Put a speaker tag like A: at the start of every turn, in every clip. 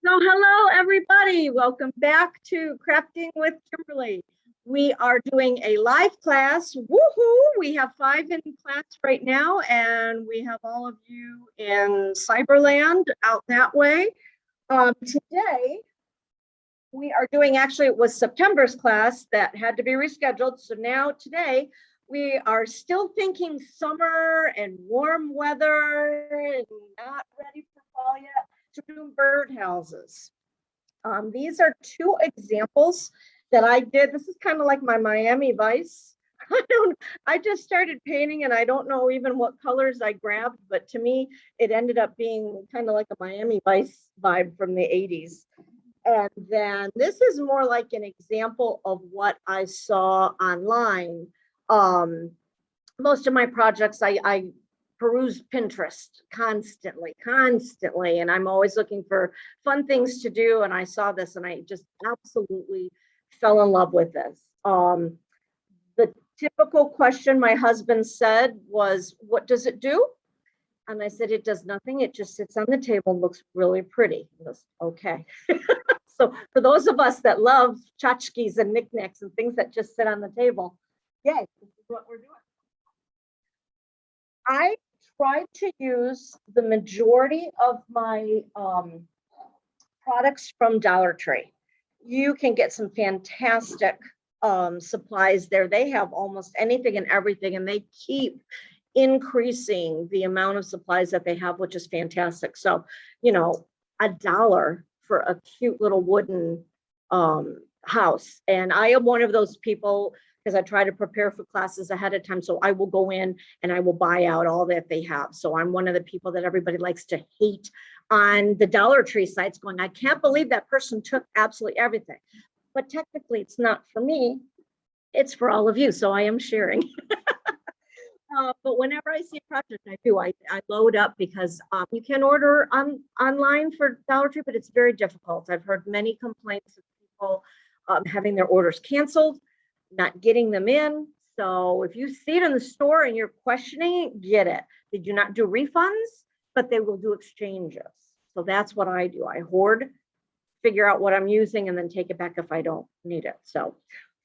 A: So hello, everybody. Welcome back to Crafting with Kimberly. We are doing a live class. Woohoo! We have 5 in class right now, and we have all of you in Cyberland out that way. Today, we are doing, actually, it was September's class that had to be rescheduled. So now today, we are still thinking summer and warm weather and not ready for fall yet to do birdhouses. These are 2 examples that I did. This is kind of like my Miami Vice. I just started painting and I don't know even what colors I grabbed, but to me, it ended up being kind of like a Miami Vice vibe from the 80s. And then this is more like an example of what I saw online. Most of my projects, I peruse Pinterest constantly, and I'm always looking for fun things to do. And I saw this and I just absolutely fell in love with this. The typical question my husband said was, "What does it do?" And I said, "It does nothing. It just sits on the table and looks really pretty." He goes, "Okay." So for those of us that love tchotchkes and knickknacks and things that just sit on the table, yay, this is what we're doing. I try to use the majority of my products from Dollar Tree. You can get some fantastic supplies there. They have almost anything and everything, and they keep increasing the amount of supplies that they have, which is fantastic. So, $1 for a cute little wooden house. And I am one of those people, because I try to prepare for classes ahead of time. So I will go in and I will buy out all that they have. So I'm one of the people that everybody likes to hate on the Dollar Tree sites, going, "I can't believe that person took absolutely everything." But technically, it's not for me. It's for all of you. So I am sharing. But whenever I see a project, I do. I load up because you can order online for Dollar Tree, but it's very difficult. I've heard many complaints of people having their orders canceled, not getting them in. So if you see it in the store and you're questioning it, get it. They do not do refunds, but they will do exchanges. So that's what I do. I hoard, figure out what I'm using, and then take it back if I don't need it. So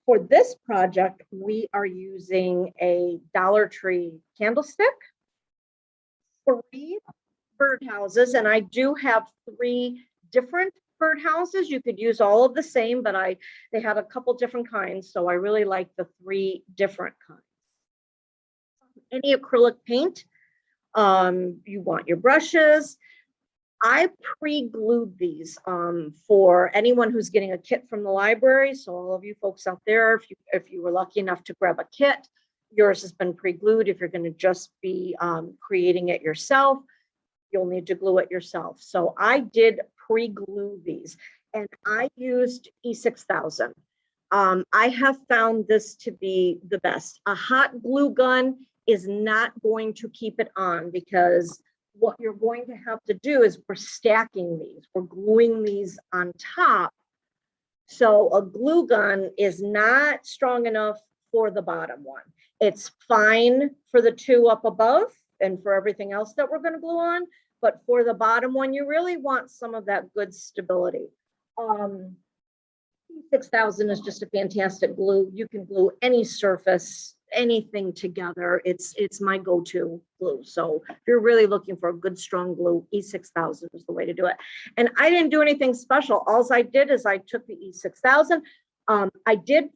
A: for this project, we are using a Dollar Tree candlestick, 3 birdhouses, and I do have 3 different birdhouses. You could use all of the same, but they have a couple different kinds, so I really like the 3 different kinds. Any acrylic paint, you want your brushes. I pre-glued these for anyone who's getting a kit from the library. So all of you folks out there, if you were lucky enough to grab a kit, yours has been pre-glued. If you're going to just be creating it yourself, you'll need to glue it yourself. So I did pre-glue these, and I used E6000. I have found this to be the best. A hot glue gun is not going to keep it on, because what you're going to have to do is we're stacking these, we're gluing these on top. So a glue gun is not strong enough for the bottom one. It's fine for the 2 up above and for everything else that we're going to glue on. But for the bottom one, you really want some of that good stability. 6000 is just a fantastic glue. You can glue any surface, anything together. It's my go-to glue. So if you're really looking for a good strong glue, E6000 is the way to do it. And I didn't do anything special. All I did is I took the E6000. I didn't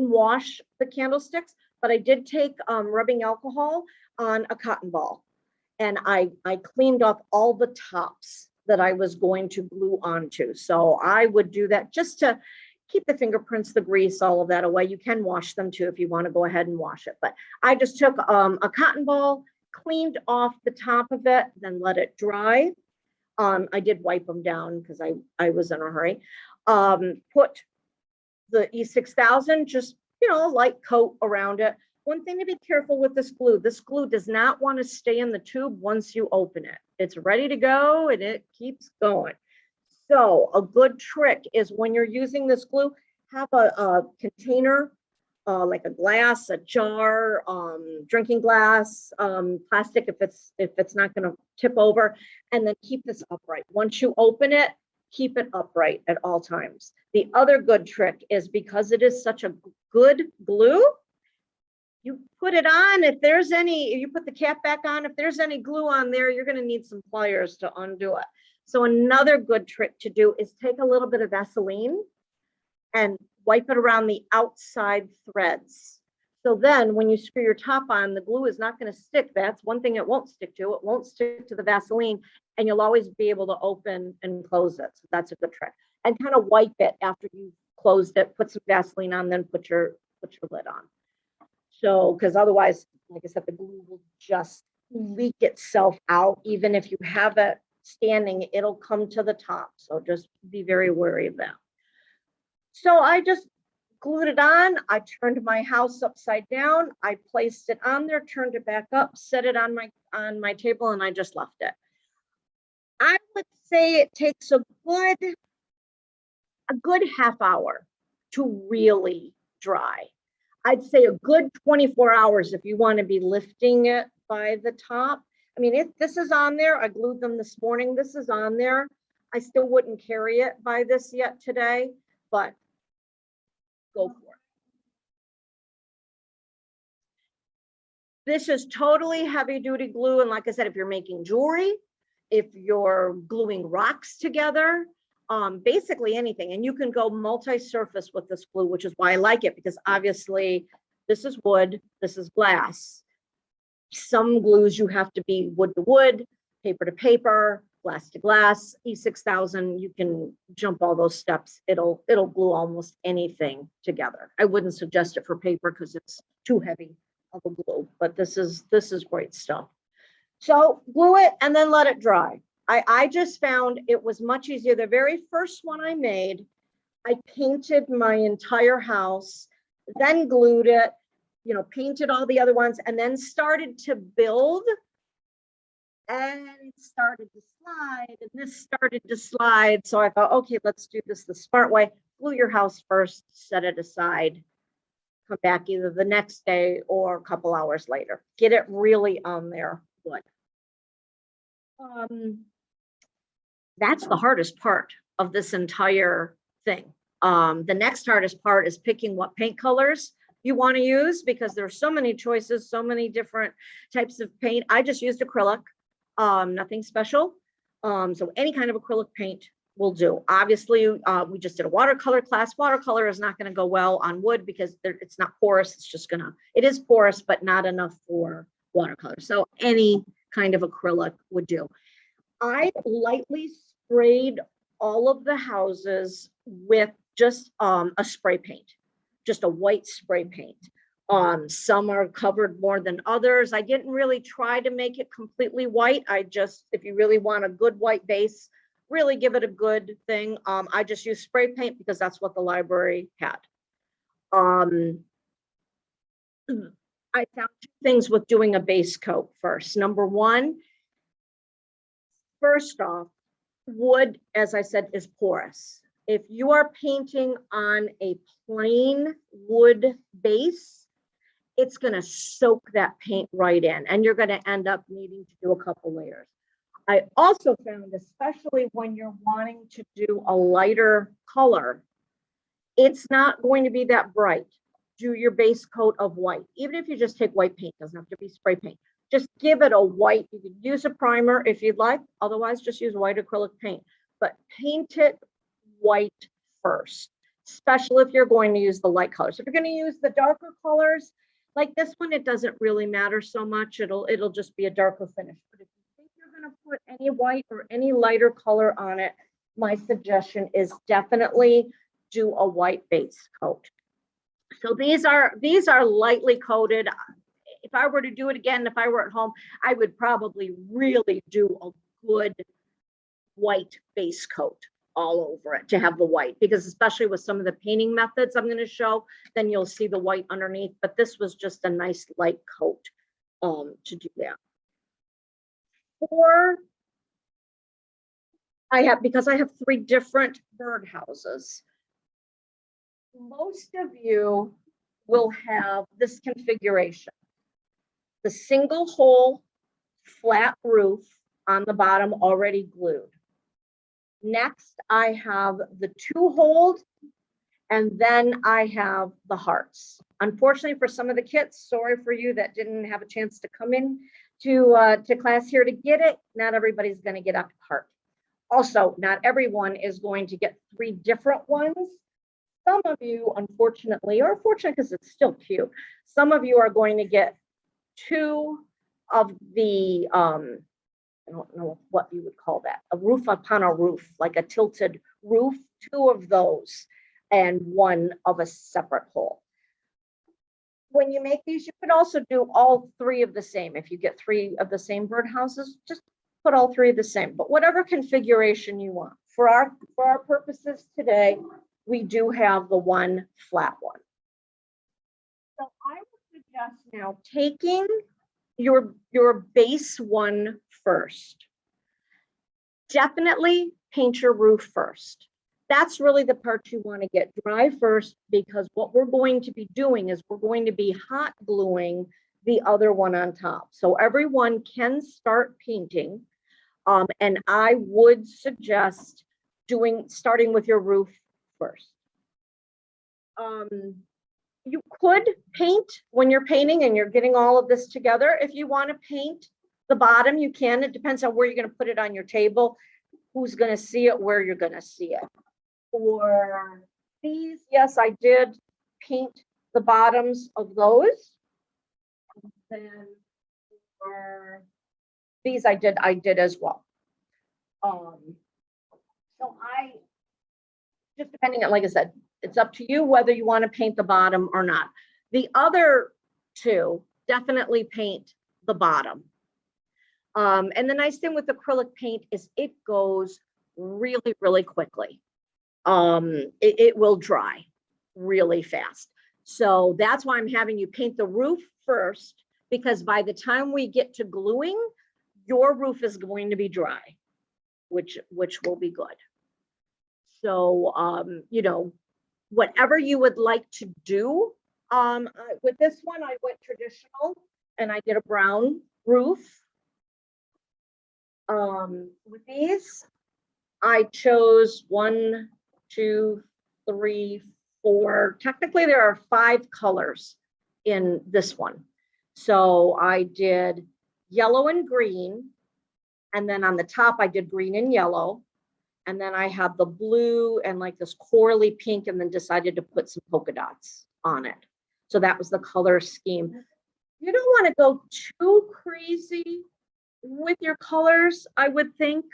A: wash the candlesticks, but I did take rubbing alcohol on a cotton ball. And I cleaned off all the tops that I was going to glue onto. So I would do that just to keep the fingerprints, the grease, all of that away. You can wash them too if you want to go ahead and wash it. But I just took a cotton ball, cleaned off the top of it, then let it dry. I did wipe them down because I was in a hurry. Put the E6000, just, a light coat around it. One thing to be careful with this glue does not want to stay in the tube once you open it. It's ready to go and it keeps going. So a good trick is when you're using this glue, have a container, like a glass, a jar, drinking glass, plastic if it's not going to tip over, and then keep this upright. Once you open it, keep it upright at all times. The other good trick is, because it is such a good glue, you put it on, if you put the cap back on, if there's any glue on there, you're gonna need some pliers to undo it. So another good trick to do is take a little bit of Vaseline and wipe it around the outside threads. So then when you screw your top on, the glue is not gonna stick. That's one thing it won't stick to. It won't stick to the Vaseline, and you'll always be able to open and close it. So that's a good trick. And kind of wipe it after you've closed it, put some Vaseline on, then put your lid on. So, because otherwise, like I said, the glue will just leak itself out. Even if you have it standing, it'll come to the top. So just be very wary of that. So I just glued it on. I turned my house upside down. I placed it on there, turned it back up, set it on my table, and I just left it. I would say it takes a good half hour to really dry. I'd say a good 24 hours if you want to be lifting it by the top. I mean, if this is on there, I glued them this morning. This is on there. I still wouldn't carry it by this yet today, but go for it. This is totally heavy duty glue. And like I said, if you're making jewelry, if you're gluing rocks together, basically anything. And you can go multi-surface with this glue, which is why I like it, because obviously this is wood, this is glass. Some glues you have to be wood to wood, paper to paper, glass to glass. E6000, you can jump all those steps. It'll glue almost anything together. I wouldn't suggest it for paper because it's too heavy of a glue, but this is great stuff. So glue it and then let it dry. I just found it was much easier. The very first one I made, I painted my entire house, then glued it, painted all the other ones, and then started to build. And it started to slide, and this started to slide. So I thought, okay, let's do this the smart way. Glue your house first, set it aside, come back either the next day or a couple hours later. Get it really on there good. That's the hardest part of this entire thing. The next hardest part is picking what paint colors you want to use, because there's so many choices, so many different types of paint. I just used acrylic, nothing special. So any kind of acrylic paint will do. Obviously, we just did a watercolor class. Watercolor is not going to go well on wood because it's not porous. It's just it is porous, but not enough for watercolor. So any kind of acrylic would do. I lightly sprayed all of the houses with just a spray paint, just a white spray paint. Some are covered more than others. I didn't really try to make it completely white. If you really want a good white base, really give it a good thing. I just used spray paint because that's what the library had. I found two things with doing a base coat first. Number one, first off, wood, as I said, is porous. If you are painting on a plain wood base, it's going to soak that paint right in, and you're going to end up needing to do a couple layers. I also found, especially when you're wanting to do a lighter color, it's not going to be that bright. Do your base coat of white. Even if you just take white paint, doesn't have to be spray paint. Just give it a white. You can use a primer if you'd like. Otherwise, just use white acrylic paint. But paint it white first, especially if you're going to use the light colors. If you're going to use the darker colors, like this one, it doesn't really matter so much. It'll just be a darker finish. But if you think you're going to put any white or any lighter color on it, my suggestion is definitely do a white base coat. So these are lightly coated. If I were to do it again, if I were at home, I would probably really do a good white base coat all over it to have the white, because especially with some of the painting methods I'm going to show, then you'll see the white underneath. But this was just a nice light coat to do that. Because I have 3 different birdhouses. Most of you will have this configuration. The single hole flat roof on the bottom already glued. Next, I have the 2-hold, and then I have the hearts. Unfortunately, for some of the kits, sorry for you that didn't have a chance to come in to class here to get it. Not everybody's going to get a heart. Also, not everyone is going to get 3 different ones. Some of you, unfortunately, or fortunate because it's still cute, some of you are going to get 2 of the, I don't know what you would call that, a roof upon a roof, like a tilted roof, 2 of those, and 1 of a separate hole. When you make these, you could also do all 3 of the same. If you get 3 of the same birdhouses, just put all 3 of the same, but whatever configuration you want. For our purposes today, we do have the 1 flat one. So I would suggest now taking your base one first. Definitely paint your roof first. That's really the part you want to get dry first, because what we're going to be doing is we're going to be hot gluing the other one on top. So everyone can start painting. And I would suggest starting with your roof first. You could paint when you're painting and you're getting all of this together. If you want to paint the bottom, you can. It depends on where you're going to put it on your table, who's going to see it, where you're going to see it. For these, yes, I did paint the bottoms of those. And then for these, I did as well. So I just depending on, like I said, it's up to you whether you want to paint the bottom or not. The other 2, definitely paint the bottom. And the nice thing with acrylic paint is it goes really, really quickly. It will dry really fast. So that's why I'm having you paint the roof first, because by the time we get to gluing, your roof is going to be dry, which will be good. So, you know, whatever you would like to do. With this one, I went traditional and I did a brown roof. With these, I chose 1, 2, 3, 4. Technically, there are 5 colors in this one. So I did yellow and green. And then on the top, I did green and yellow. And then I had the blue and like this corally pink, and then decided to put some polka dots on it. So that was the color scheme. You don't want to go too crazy with your colors, I would think,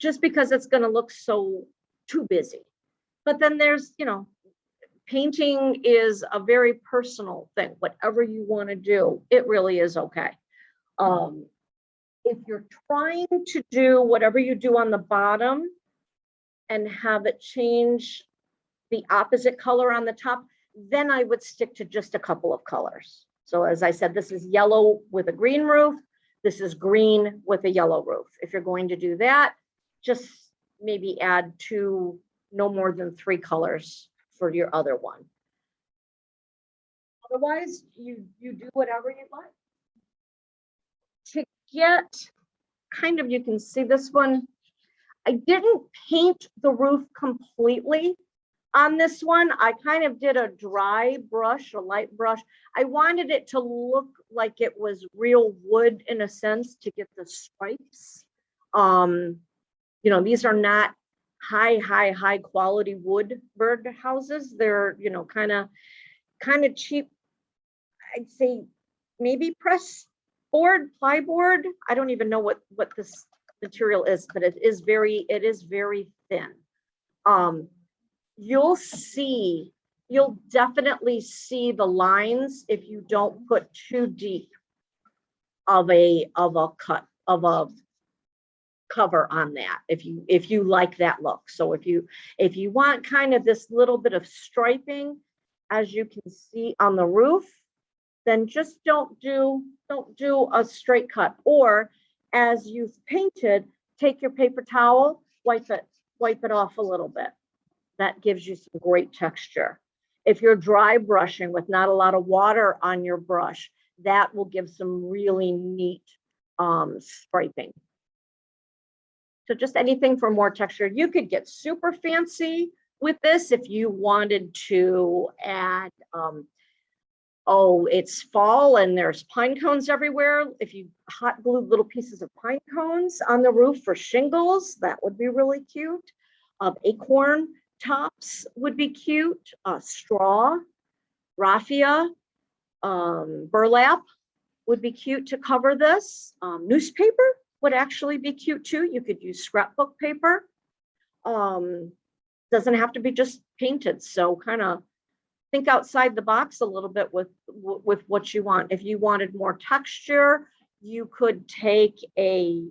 A: just because it's going to look so too busy. But then there's, you know, painting is a very personal thing. Whatever you want to do, it really is okay. If you're trying to do whatever you do on the bottom and have it change the opposite color on the top, then I would stick to just a couple of colors. So as I said, this is yellow with a green roof. This is green with a yellow roof. If you're going to do that, just maybe add 2, no more than 3 colors for your other one. Otherwise, you do whatever you like. To get kind of, you can see this one, I didn't paint the roof completely on this one. I kind of did a dry brush, a light brush. I wanted it to look like it was real wood in a sense, to get the stripes. You know, these are not high quality wood birdhouses. They're, you know, kind of cheap. I'd say maybe press board, plyboard. I don't even know what this material is, but it is very thin. You'll definitely see the lines if you don't put too deep of a cover on that, if you like that look. So if you want kind of this little bit of striping, as you can see on the roof, then just don't do a straight cut. Or as you've painted, take your paper towel, wipe it off a little bit. That gives you some great texture. If you're dry brushing with not a lot of water on your brush, that will give some really neat striping So just anything for more texture. You could get super fancy with this if you wanted to add, oh, it's fall and there's pine cones everywhere. If you hot glued little pieces of pine cones on the roof for shingles, that would be really cute. Acorn tops would be cute. Straw, raffia, burlap would be cute to cover this. Newspaper would actually be cute too. You could use scrapbook paper. Doesn't have to be just painted. So kind of think outside the box a little bit with what you want. If you wanted more texture, you could take a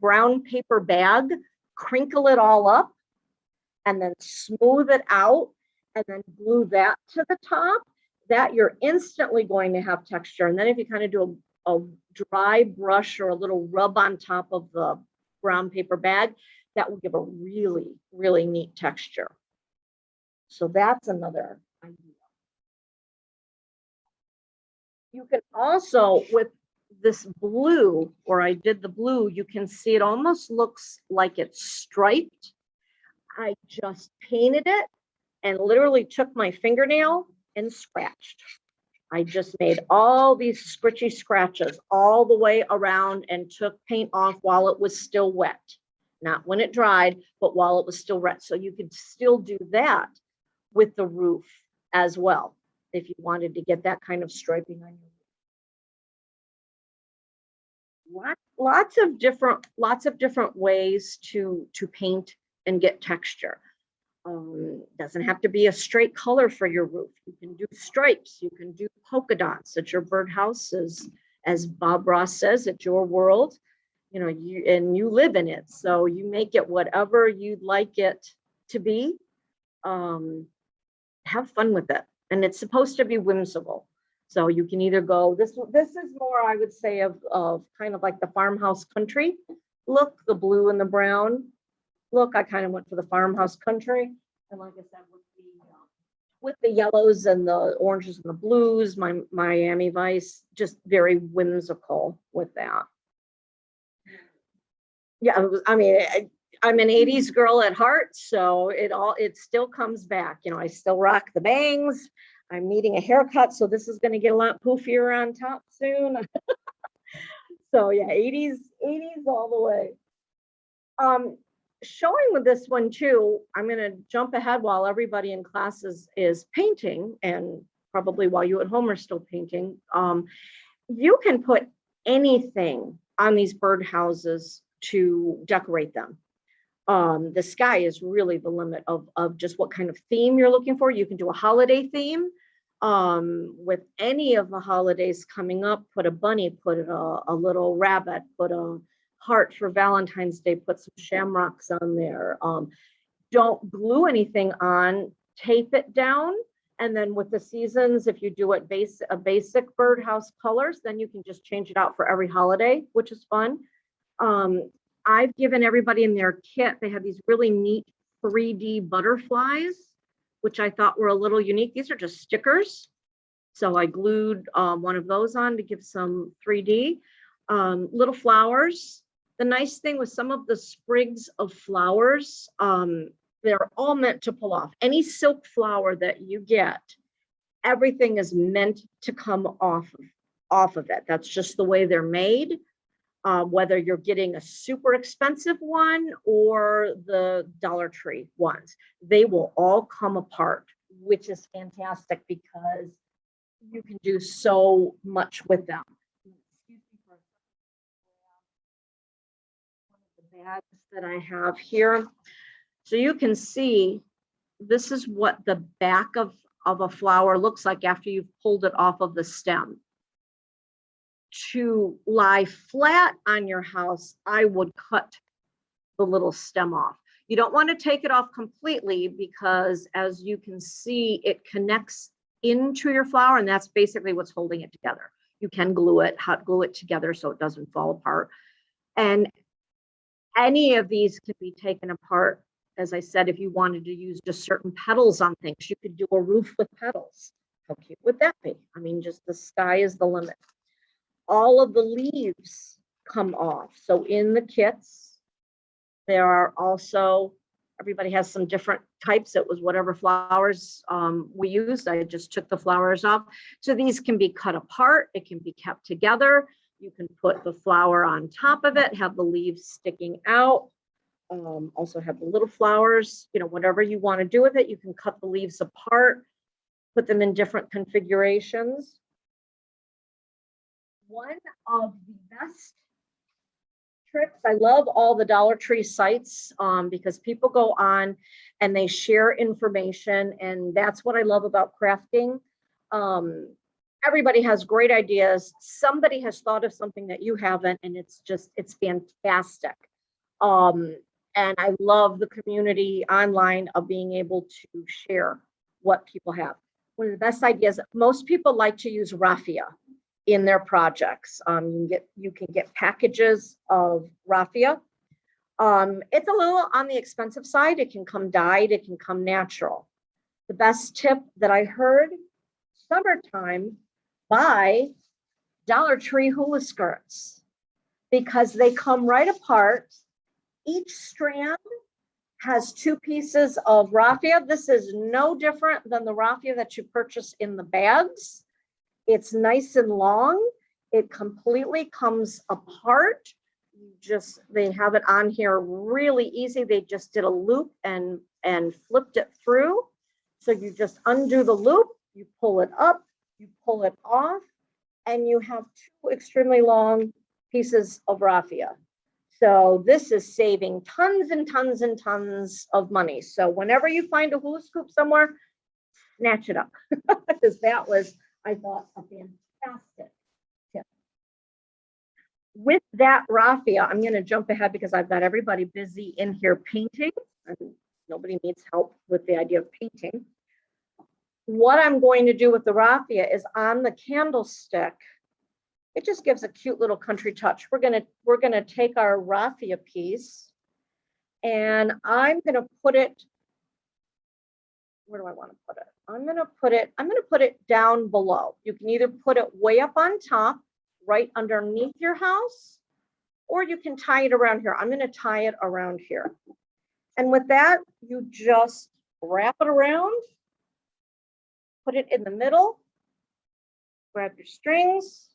A: brown paper bag, crinkle it all up, and then smooth it out, and then glue that to the top. That you're instantly going to have texture. And then if you kind of do a dry brush or a little rub on top of the brown paper bag, that will give a really, really neat texture. So that's another idea. You can also, with this blue, or I did the blue, you can see it almost looks like it's striped. I just painted it and literally took my fingernail and scratched. I just made all these scritchy scratches all the way around and took paint off while it was still wet. Not when it dried, but while it was still wet. So you could still do that with the roof as well, if you wanted to get that kind of striping on your roof. Lots of different ways to paint and get texture. Doesn't have to be a straight color for your roof. You can do stripes, you can do polka dots at your birdhouse, as Bob Ross says, it's your world, you know, you live in it. So you make it whatever you'd like it to be. Have fun with it. And it's supposed to be whimsical. So you can either go, this is more, I would say, of kind of like the farmhouse country look, the blue and the brown look. I kind of went for the farmhouse country. And like I said, with the yellows and the oranges and the blues, my Miami Vice, just very whimsical with that. Yeah, I mean, I'm an 80s girl at heart, so it still comes back. You know, I still rock the bangs. I'm needing a haircut, so this is going to get a lot poofier on top soon. So yeah, 80s all the way. Showing with this one too, I'm going to jump ahead while everybody in class is painting, and probably while you at home are still painting. You can put anything on these birdhouses to decorate them. The sky is really the limit of just what kind of theme you're looking for. You can do a holiday theme with any of the holidays coming up. Put a bunny, put a little rabbit, put a heart for Valentine's Day, put some shamrocks on there. Don't glue anything on, tape it down. And then with the seasons, if you do it a basic birdhouse colors, then you can just change it out for every holiday, which is fun. I've given everybody in their kit, they have these really neat 3D butterflies, which I thought were a little unique. These are just stickers. So I glued one of those on to give some 3D. Little flowers. The nice thing with some of the sprigs of flowers, they're all meant to pull off. Any silk flower that you get, everything is meant to come off of it. That's just the way they're made. Whether you're getting a super expensive one or the Dollar Tree ones, they will all come apart, which is fantastic because you can do so much with them. Excuse me for one of the bags that I have here. So you can see this is what the back of a flower looks like after you've pulled it off of the stem. To lie flat on your house, I would cut the little stem off. You don't want to take it off completely because, as you can see, it connects into your flower, and that's basically what's holding it together. You can glue it, hot glue it together so it doesn't fall apart. And any of these can be taken apart. As I said, if you wanted to use just certain petals on things, you could do a roof with petals. How cute would that be? I mean, just the sky is the limit. All of the leaves come off. So in the kits, There are also, everybody has some different types. It was whatever flowers we used. I just took the flowers off. So these can be cut apart. It can be kept together. You can put the flower on top of it, have the leaves sticking out. Also have the little flowers, you know, whatever you want to do with it. You can cut the leaves apart, put them in different configurations. One of the best tricks, I love all the Dollar Tree sites because people go on and they share information, and that's what I love about crafting. Everybody has great ideas. Somebody has thought of something that you haven't, and it's fantastic. And I love the community online of being able to share what people have. One of the best ideas, most people like to use raffia in their projects. You can get packages of raffia. It's a little on the expensive side. It can come dyed, it can come natural. The best tip that I heard, summertime, buy Dollar Tree hula skirts because they come right apart. Each strand has 2 pieces of raffia. This is no different than the raffia that you purchase in the bags. It's nice and long. It completely comes apart. They have it on here really easy. They just did a loop and flipped it through. So you just undo the loop, you pull it up, you pull it off, and you have 2 extremely long pieces of raffia. So this is saving tons and tons and tons of money. So whenever you find a hula scoop somewhere, snatch it up because that was, I thought, a fantastic tip. With that raffia, I'm going to jump ahead because I've got everybody busy in here painting, and nobody needs help with the idea of painting. What I'm going to do with the raffia is on the candlestick. It just gives a cute little country touch. We're gonna take our raffia piece, and I'm gonna put it. Where do I want to put it? I'm gonna put it down below. You can either put it way up on top, right underneath your house, or you can tie it around here. I'm gonna tie it around here. And with that, you just wrap it around, put it in the middle, grab your strings,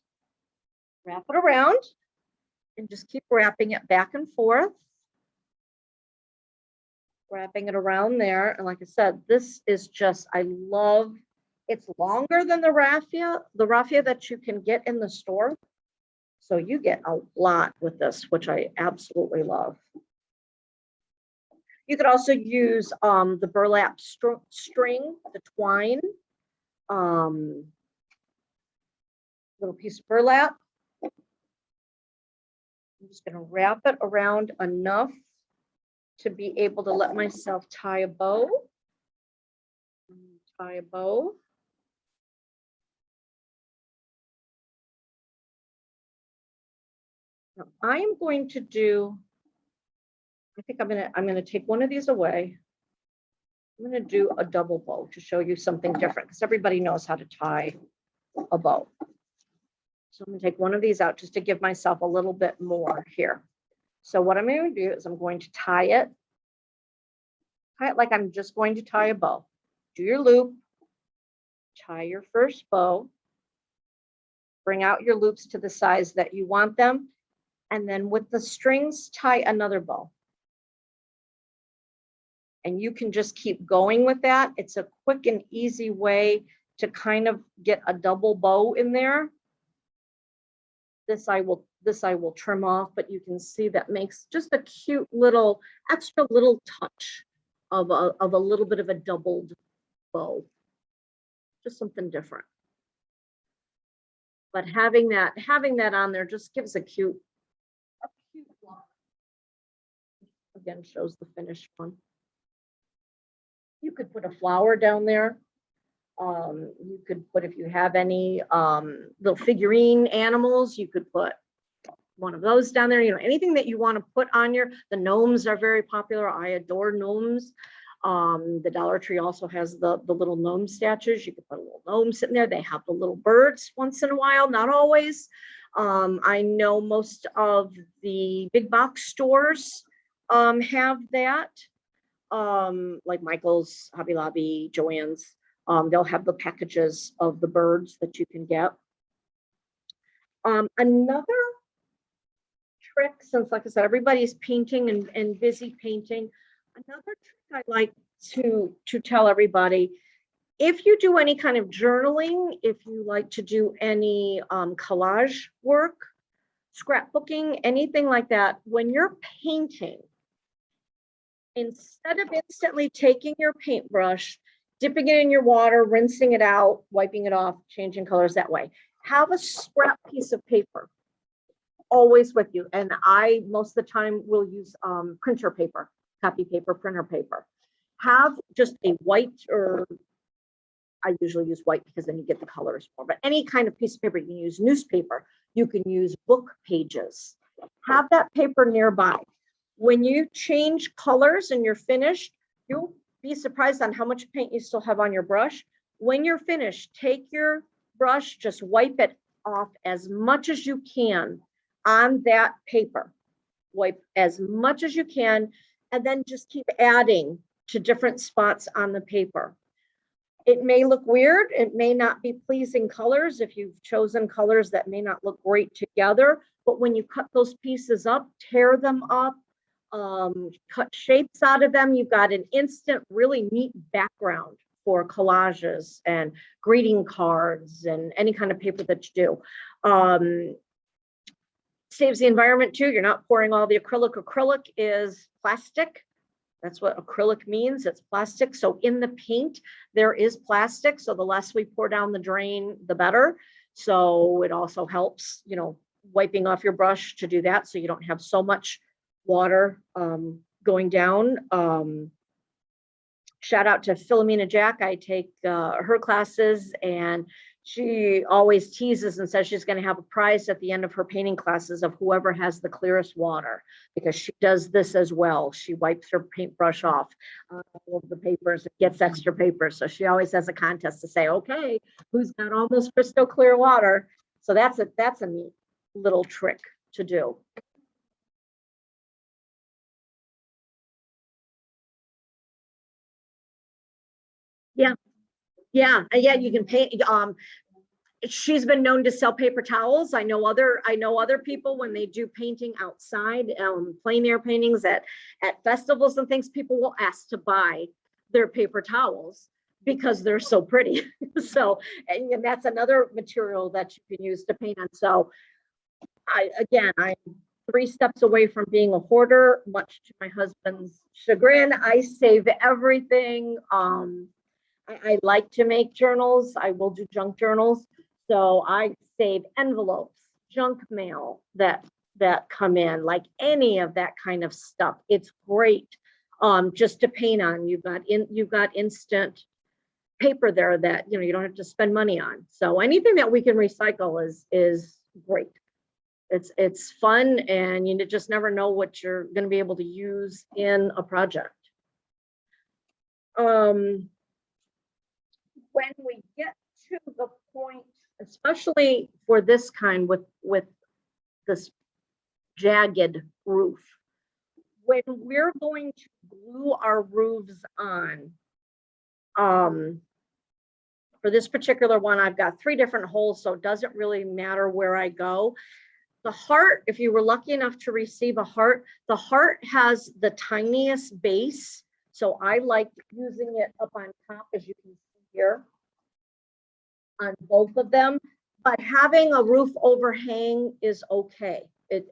A: wrap it around, and just keep wrapping it back and forth, wrapping it around there. And like I said, this is just, I love, it's longer than the raffia that you can get in the store. So you get a lot with this, which I absolutely love. You could also use the burlap string, the twine, little piece of burlap. I'm just going to wrap it around enough to be able to let myself tie a bow. Tie a bow. Now I am going to do, I think I'm going to take one of these away. I'm going to do a double bow to show you something different because everybody knows how to tie a bow. So I'm going to take one of these out just to give myself a little bit more here. So what I'm going to do is I'm going to tie it like I'm just going to tie a bow. Do your loop, tie your first bow, bring out your loops to the size that you want them, and then with the strings, tie another bow. And you can just keep going with that. It's a quick and easy way to kind of get a double bow in there. This I will trim off, but you can see that makes just a cute little extra little touch of a little bit of a doubled bow. Just something different. But having that on there just gives a cute look. Again, shows the finished one. You could put a flower down there. You could put, if you have any little figurine animals, you could put one of those down there. You know, anything that you want to put on the gnomes are very popular. I adore gnomes. The Dollar Tree also has the little gnome statues. You could put a little gnome sitting there. They have the little birds once in a while, not always. I know most of the big box stores have that. Like Michael's, Hobby Lobby, Joann's, they'll have the packages of the birds that you can get. Another trick, since like I said, everybody's painting and busy painting, another trick I like to tell everybody, if you do any kind of journaling, if you like to do any collage work, scrapbooking, anything like that, when you're painting, instead of instantly taking your paintbrush, dipping it in your water, rinsing it out, wiping it off, changing colors that way, have a scrap piece of paper always with you. And I, most of the time, will use printer paper, copy paper, printer paper. Have just a white, or I usually use white because then you get the colors more, but any kind of piece of paper. You can use newspaper, you can use book pages. Have that paper nearby. When you change colors and you're finished, you'll be surprised on how much paint you still have on your brush. When you're finished, take your brush, just wipe it off as much as you can on that paper. Wipe as much as you can, and then just keep adding to different spots on the paper. It may look weird. It may not be pleasing colors if you've chosen colors that may not look great together, but when you cut those pieces up, tear them up, cut shapes out of them, you've got an instant, really neat background for collages and greeting cards and any kind of paper that you do. Saves the environment too. You're not pouring all the acrylic. Acrylic is plastic. That's what acrylic means. It's plastic. So in the paint, there is plastic. So the less we pour down the drain, the better. So it also helps, you know, wiping off your brush to do that. So you don't have so much water going down. Shout out to Philomena Jack. I take her classes, and she always teases and says she's going to have a prize at the end of her painting classes of whoever has the clearest water, because she does this as well. She wipes her paintbrush off all of the papers and gets extra paper. So she always has a contest to say, okay, who's got almost crystal clear water? So that's a neat little trick to do. Yeah, yeah, you can paint. She's been known to sell paper towels. I know other people, when they do painting outside, plein air paintings at festivals and things, people will ask to buy their paper towels because they're so pretty. So, and that's another material that you can use to paint on. So I'm 3 steps away from being a hoarder, much to my husband's chagrin. I save everything. I like to make journals. I will do junk journals. So I save envelopes, junk mail that come in, like any of that kind of stuff. It's great just to paint on. You've got instant paper there that you don't have to spend money on. So anything that we can recycle is great. It's fun, and you just never know what you're going to be able to use in a project. When we get to the point, especially for this kind with this jagged roof, when we're going to glue our roofs on, for this particular one, I've got 3 different holes, so it doesn't really matter where I go. The heart, if you were lucky enough to receive a heart, the heart has the tiniest base. So I like using it up on top, as you can see here, on both of them. But having a roof overhang is okay. It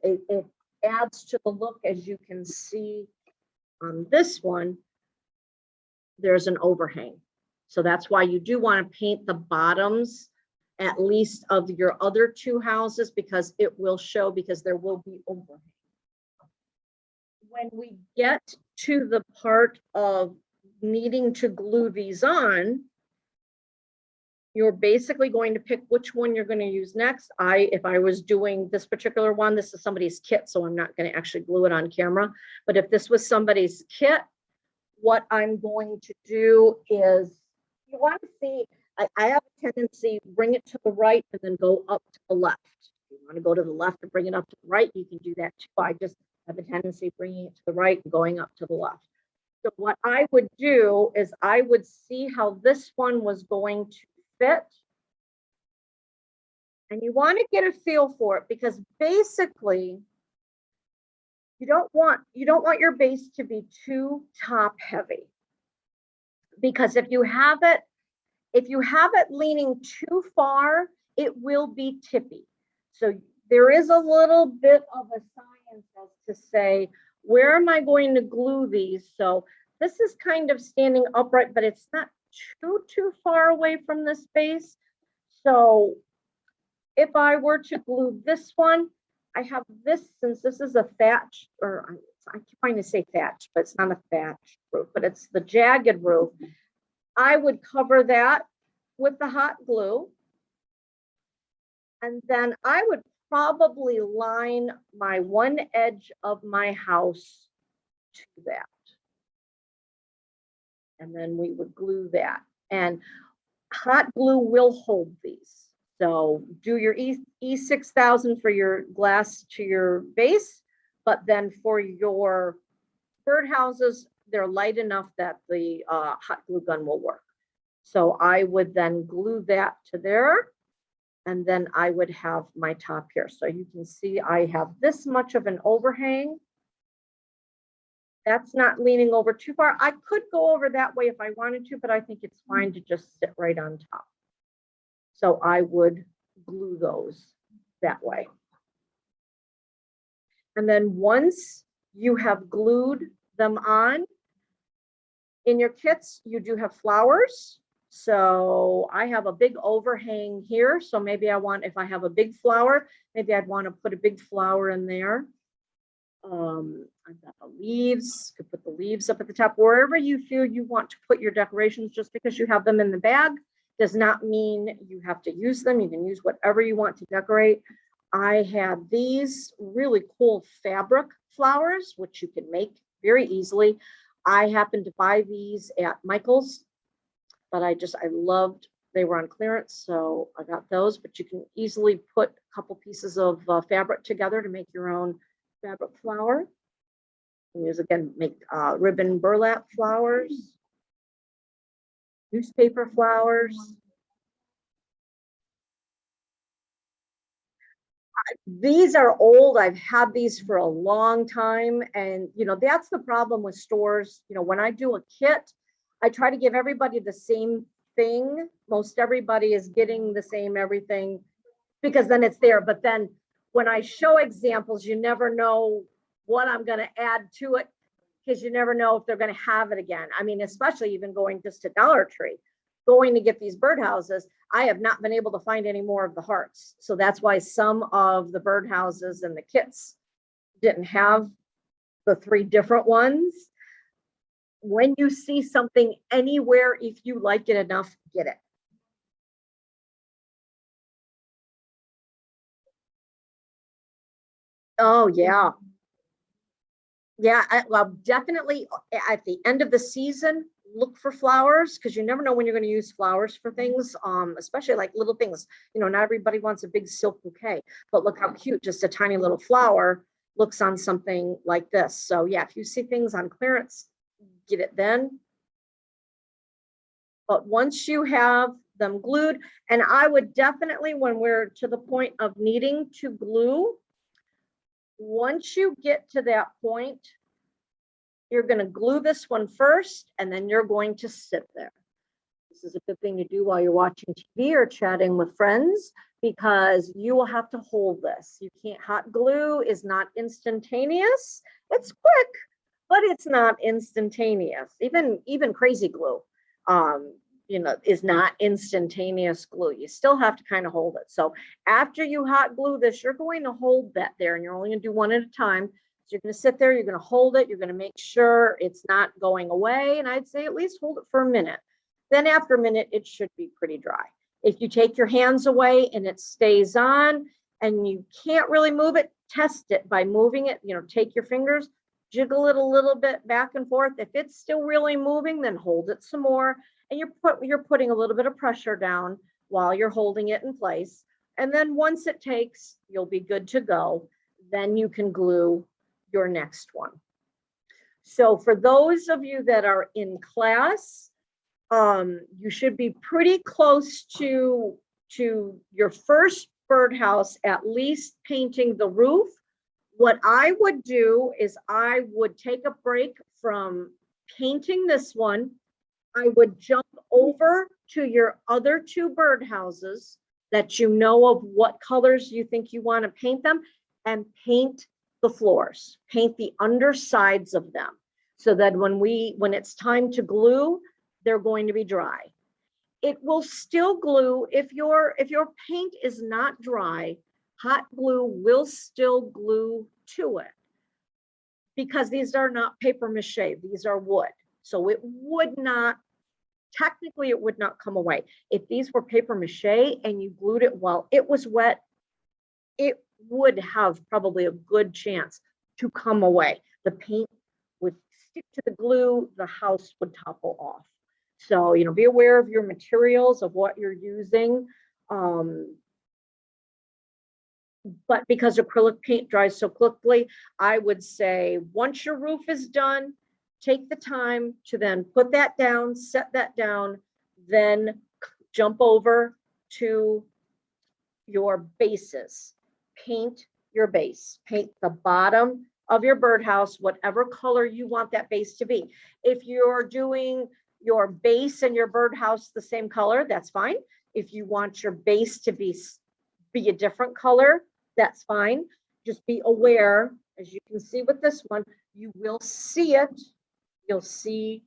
A: adds to the look, as you can see on this one. There's an overhang. So that's why you do want to paint the bottoms at least of your other 2 houses, because it will show, because there will be overhang. When we get to the part of needing to glue these on, you're basically going to pick which one you're going to use next. If I was doing this particular one, this is somebody's kit, so I'm not going to actually glue it on camera. But if this was somebody's kit, what I'm going to do is, you want to see, I have a tendency, bring it to the right and then go up to the left. If you want to go to the left and bring it up to the right, you can do that too. I just have a tendency of bringing it to the right and going up to the left. So what I would do is I would see how this one was going to fit. And you want to get a feel for it, because basically you don't want your base to be too top heavy. Because if you have it leaning too far, it will be tippy. So there is a little bit of a science as to say, where am I going to glue these? So this is kind of standing upright, but it's not too far away from this base. So if I were to glue this one, I have this, since this is a thatch, or I keep trying to say thatch, but it's not a thatch roof, but it's the jagged roof. I would cover that with the hot glue. And then I would probably line my one edge of my house to that. And then we would glue that. And hot glue will hold these. So do your E6000 for your glass to your base, but then for your birdhouses, they're light enough that the hot glue gun will work. So I would then glue that to there, and then I would have my top here. So you can see I have this much of an overhang. That's not leaning over too far. I could go over that way if I wanted to, but I think it's fine to just sit right on top. So I would glue those that way. And then once you have glued them on, in your kits, you do have flowers. So I have a big overhang here. So maybe if I have a big flower, maybe I'd want to put a big flower in there. I've got the leaves, could put the leaves up at the top, wherever you feel you want to put your decorations. Just because you have them in the bag does not mean you have to use them. You can use whatever you want to decorate. I had these really cool fabric flowers, which you can make very easily. I happened to buy these at Michael's, but I loved, they were on clearance, so I got those. But you can easily put a couple pieces of fabric together to make your own fabric flower. Use again, make ribbon burlap flowers, newspaper flowers. These are old. I've had these for a long time. And, that's the problem with stores. When I do a kit, I try to give everybody the same thing. Most everybody is getting the same everything because then it's there. But then when I show examples, you never know what I'm going to add to it, because you never know if they're going to have it again. I mean, especially even going just to Dollar Tree, going to get these birdhouses, I have not been able to find any more of the hearts. So that's why some of the birdhouses and the kits didn't have the 3 different ones. When you see something anywhere, if you like it enough, get it. Oh, yeah. Yeah, well, definitely at the end of the season, look for flowers, because you never know when you're going to use flowers for things, especially like little things. Not everybody wants a big silk bouquet, but look how cute just a tiny little flower looks on something like this. So yeah, if you see things on clearance, get it then. But once you have them glued, and I would definitely, when we're to the point of needing to glue, once you get to that point, you're going to glue this one first, and then you're going to sit there. This is a good thing to do while you're watching TV or chatting with friends, because you will have to hold this. You can't, hot glue is not instantaneous. It's quick, but it's not instantaneous. Even crazy glue, is not instantaneous glue. You still have to kind of hold it. So after you hot glue this, you're going to hold that there, and you're only going to do one at a time. So you're going to sit there, you're going to hold it, you're going to make sure it's not going away. And I'd say at least hold it for a minute. Then after a minute, it should be pretty dry. If you take your hands away and it stays on and you can't really move it, test it by moving it. Take your fingers, jiggle it a little bit back and forth. If it's still really moving, then hold it some more. And you're putting a little bit of pressure down while you're holding it in place. And then once it takes, you'll be good to go. Then you can glue your next one. So for those of you that are in class, you should be pretty close to your first birdhouse, at least painting the roof. What I would do is I would take a break from painting this one. I would jump over to your other two birdhouses that you know of what colors you think you want to paint them, and paint the floors, paint the undersides of them, so that when it's time to glue, they're going to be dry. It will still glue if your paint is not dry. Hot glue will still glue to it, because these are not paper mache, these are wood. So it would not, technically it would not come away. If these were paper mache and you glued it while it was wet, it would have probably a good chance to come away. The paint would stick to the glue, the house would topple off. So, be aware of your materials, of what you're using. But because acrylic paint dries so quickly, I would say once your roof is done, take the time to then put that down, set that down, then jump over to your bases. Paint your base. Paint the bottom of your birdhouse, whatever color you want that base to be. If you're doing your base and your birdhouse the same color, that's fine. If you want your base to be a different color, that's fine. Just be aware, as you can see with this one, you will see it. You'll see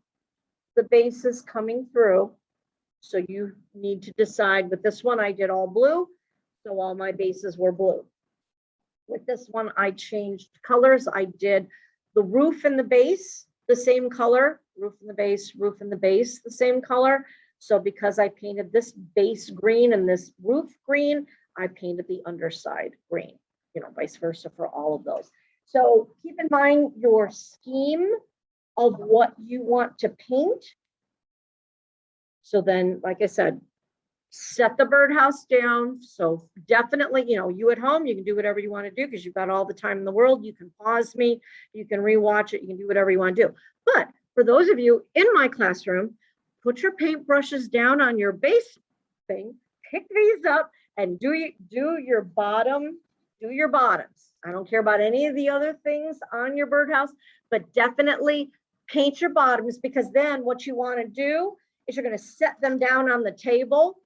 A: the bases coming through. So you need to decide. With this one, I did all blue, so all my bases were blue. With this one, I changed colors. I did the roof and the base the same color, roof and the base, the same color. So because I painted this base green and this roof green, I painted the underside green, vice versa for all of those. So keep in mind your scheme of what you want to paint. So then, like I said, set the birdhouse down. So definitely, you at home, you can do whatever you want to do because you've got all the time in the world. You can pause me, you can rewatch it, you can do whatever you want to do. But for those of you in my classroom, put your paintbrushes down on your base thing, pick these up, and do your bottoms. I don't care about any of the other things on your birdhouse, but definitely paint your bottoms, because then what you want to do is you're going to set them down on the table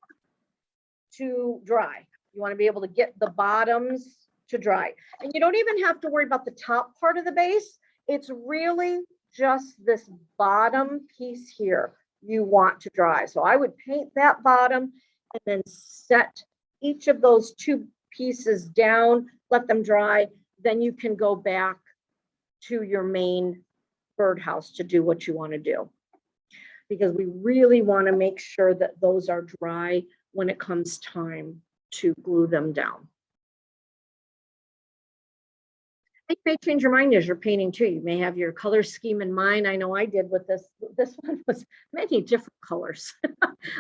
A: to dry. You want to be able to get the bottoms to dry. And you don't even have to worry about the top part of the base. It's really just this bottom piece here you want to dry. So I would paint that bottom and then set each of those two pieces down, let them dry. Then you can go back to your main birdhouse to do what you want to do, because we really want to make sure that those are dry when it comes time to glue them down. You may change your mind as you're painting too. You may have your color scheme in mind. I know I did with this. This one was many different colors.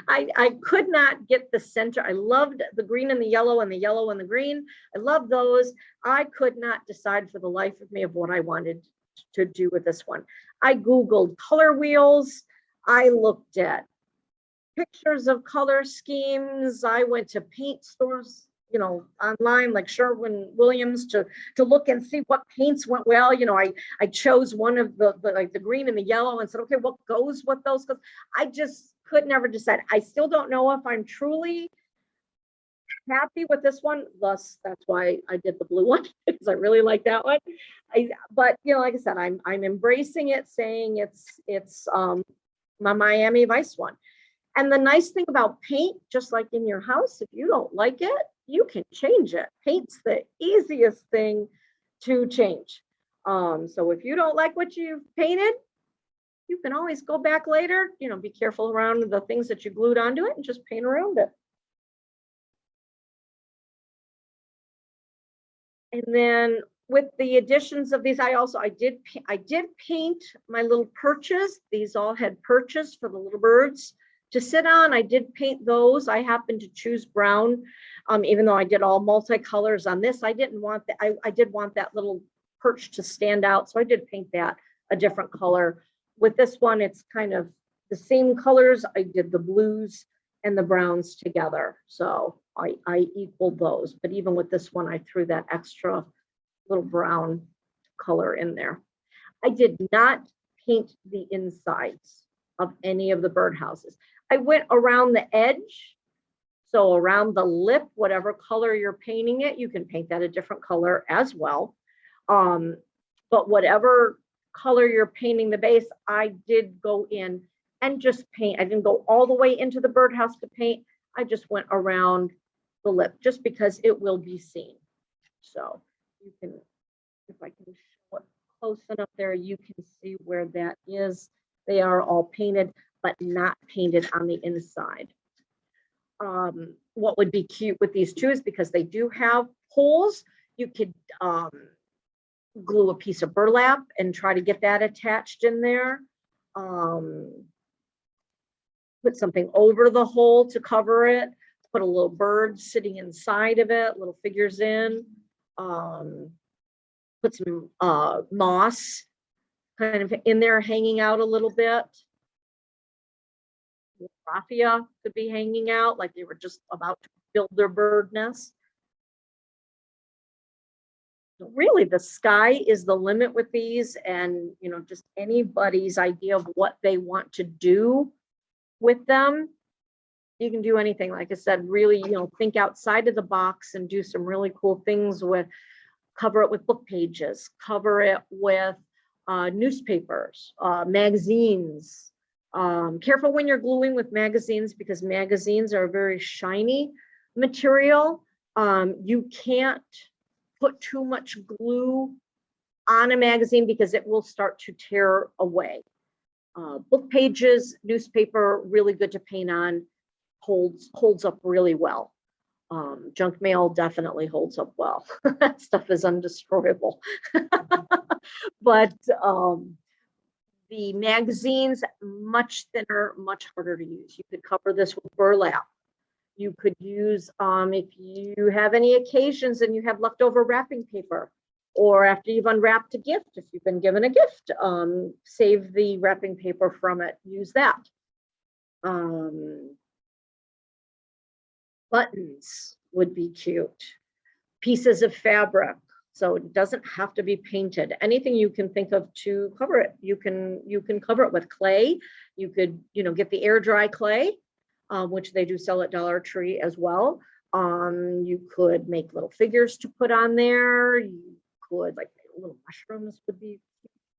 A: I could not get the center. I loved the green and the yellow and the yellow and the green. I love those. I could not decide for the life of me of what I wanted to do with this one. I Googled color wheels. I looked at pictures of color schemes. I went to paint stores, online like Sherwin-Williams to look and see what paints went well. I chose one of the green and the yellow and said, okay, what goes with those? Because I just could never decide. I still don't know if I'm truly happy with this one. Thus, that's why I did the blue one, because I really like that one. But like I said, I'm embracing it, saying it's my Miami Vice one. And the nice thing about paint, just like in your house, if you don't like it, you can change it. Paint's the easiest thing to change. So if you don't like what you've painted, you can always go back later, be careful around the things that you glued onto it and just paint around it. And then with the additions of these, I did paint my little perches. These all had perches for the little birds to sit on. I did paint those. I happened to choose brown, even though I did all multicolors on this. I didn't want that. I did want that little perch to stand out. So I did paint that a different color. With this one, it's kind of the same colors. I did the blues and the browns together. So I equaled those. But even with this one, I threw that extra little brown color in there. I did not paint the insides of any of the birdhouses. I went around the edge. So around the lip, whatever color you're painting it, you can paint that a different color as well. But whatever color you're painting the base, I did go in and just paint. I didn't go all the way into the birdhouse to paint. I just went around the lip just because it will be seen. So you can, if I can show it close enough there, you can see where that is. They are all painted, but not painted on the inside. What would be cute with these two is because they do have holes, you could glue a piece of burlap and try to get that attached in there. Put something over the hole to cover it, put a little bird sitting inside of it, little figures in, put some moss kind of in there hanging out a little bit. Raffia could be hanging out like they were just about to build their bird nest. Really, the sky is the limit with these, and just anybody's idea of what they want to do with them. You can do anything, like I said, really, think outside of the box and do some really cool things with, cover it with book pages, cover it with newspapers, magazines. Careful when you're gluing with magazines because magazines are a very shiny material. You can't put too much glue on a magazine because it will start to tear away. Book pages, newspaper, really good to paint on, holds up really well. Junk mail definitely holds up well. That stuff is undestroyable. But the magazines, much thinner, much harder to use. You could cover this with burlap. You could use, if you have any occasions and you have leftover wrapping paper, or after you've unwrapped a gift, if you've been given a gift, save the wrapping paper from it, use that. Buttons would be cute. Pieces of fabric. So it doesn't have to be painted. Anything you can think of to cover it, you can cover it with clay. You could, get the air dry clay, which they do sell at Dollar Tree as well. You could make little figures to put on there. You could, like, little mushrooms would be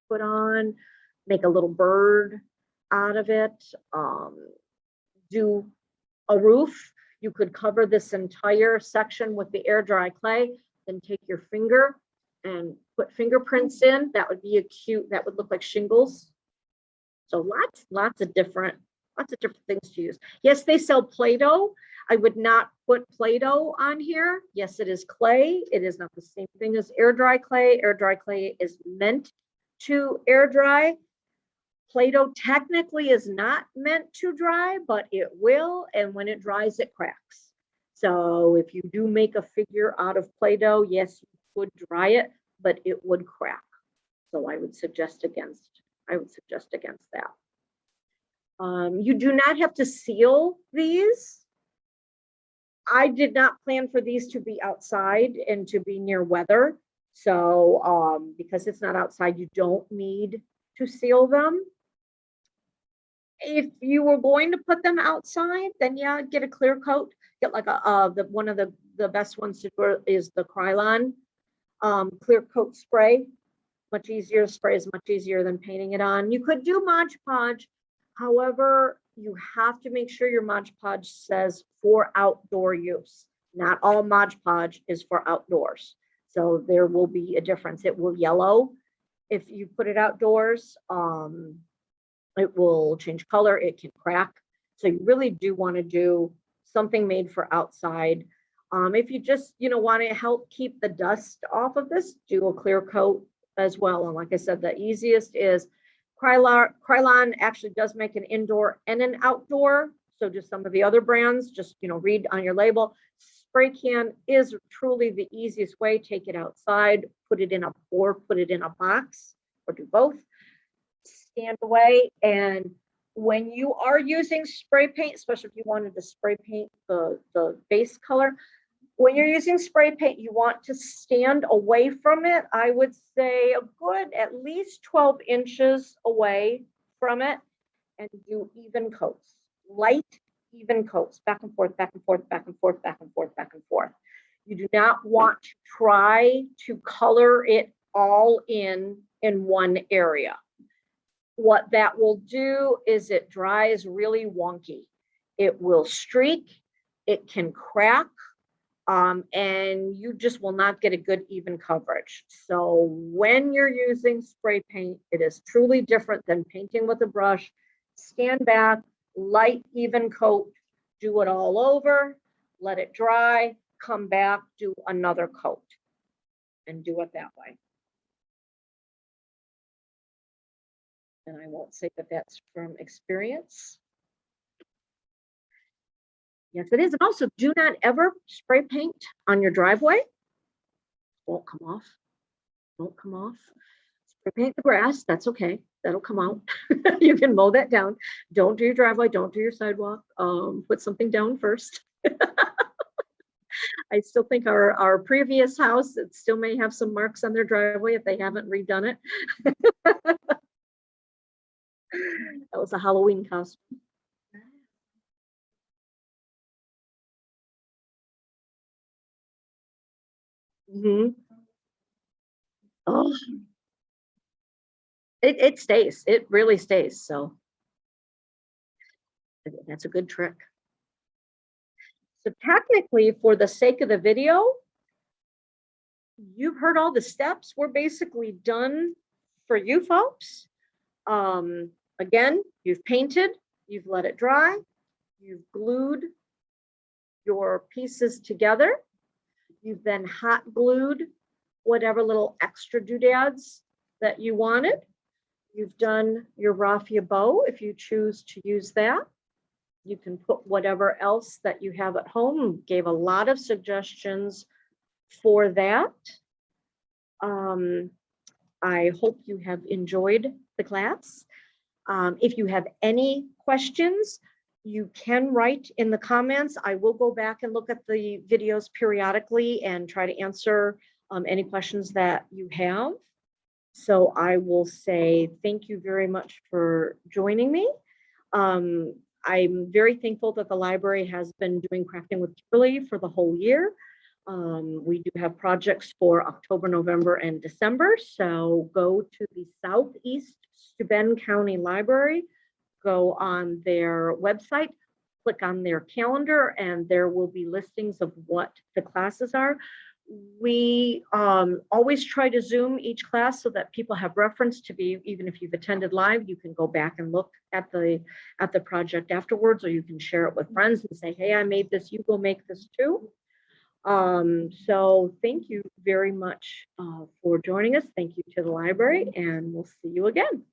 A: put on. Make a little bird out of it. Do a roof. You could cover this entire section with the air dry clay. Then take your finger and put fingerprints in. That would be that would look like shingles. So lots of different things to use. Yes, they sell Play-Doh. I would not put Play-Doh on here. Yes, it is clay. It is not the same thing as air dry clay. Air dry clay is meant to air dry. Play-Doh technically is not meant to dry, but it will. And when it dries, it cracks. So if you do make a figure out of Play-Doh, yes, you could dry it, but it would crack. So I would suggest against that. You do not have to seal these. I did not plan for these to be outside and to be near weather. So because it's not outside, you don't need to seal them. If you were going to put them outside, then yeah, get a clear coat. Get like one of the best ones to do is the Krylon clear coat spray. Much easier. Spray is much easier than painting it on. You could do Mod Podge. However, you have to make sure your Mod Podge says for outdoor use. Not all Mod Podge is for outdoors. So there will be a difference. It will yellow if you put it outdoors. It will change color. It can crack. So you really do want to do something made for outside. If you just, want to help keep the dust off of this, do a clear coat as well. And like I said, the easiest is Krylon actually does make an indoor and an outdoor. So just some of the other brands, just, read on your label, spray can is truly the easiest way. Take it outside, put it in a box, or do both. Stand away, and when you are using spray paint, especially if you wanted to spray paint the base color, when you're using spray paint, you want to stand away from it. I would say a good at least 12 inches away from it, and do even coats, light even coats, back and forth, back and forth, back and forth, back and forth, back and forth. You do not want to try to color it all in one area. What that will do is it dries really wonky. It will streak, it can crack, and you just will not get a good even coverage. So when you're using spray paint, it is truly different than painting with a brush. Stand back, light even coat, do it all over, let it dry, come back, do another coat, and do it that way. And I won't say that that's from experience. Yes, it is. And also, do not ever spray paint on your driveway. Won't come off. Won't come off. Spray paint the grass. That's okay. That'll come out. You can mow that down. Don't do your driveway. Don't do your sidewalk. Put something down first. I still think our previous house, it still may have some marks on their driveway if they haven't redone it. That was a Halloween costume. Mm-hmm. Oh, it stays. It really stays. So that's a good trick. So technically, for the sake of the video, you've heard all the steps. We're basically done for you folks. Again, you've painted, you've let it dry, you've glued your pieces together. You've then hot glued whatever little extra doodads that you wanted. You've done your raffia bow if you choose to use that. You can put whatever else that you have at home. Gave a lot of suggestions for that. I hope you have enjoyed the class. If you have any questions, you can write in the comments. I will go back and look at the videos periodically and try to answer any questions that you have. So I will say thank you very much for joining me. I'm very thankful that the library has been doing Crafting with Kimberly for the whole year. We do have projects for October, November, and December. So go to the Southeast Steuben County Library, go on their website, click on their calendar, and there will be listings of what the classes are. We always try to Zoom each class so that people have reference to be, even if you've attended live, you can go back and look at the project afterwards, or you can share it with friends and say, hey, I made this, you go make this too. So thank you very much for joining us. Thank you to the library, and we'll see you again.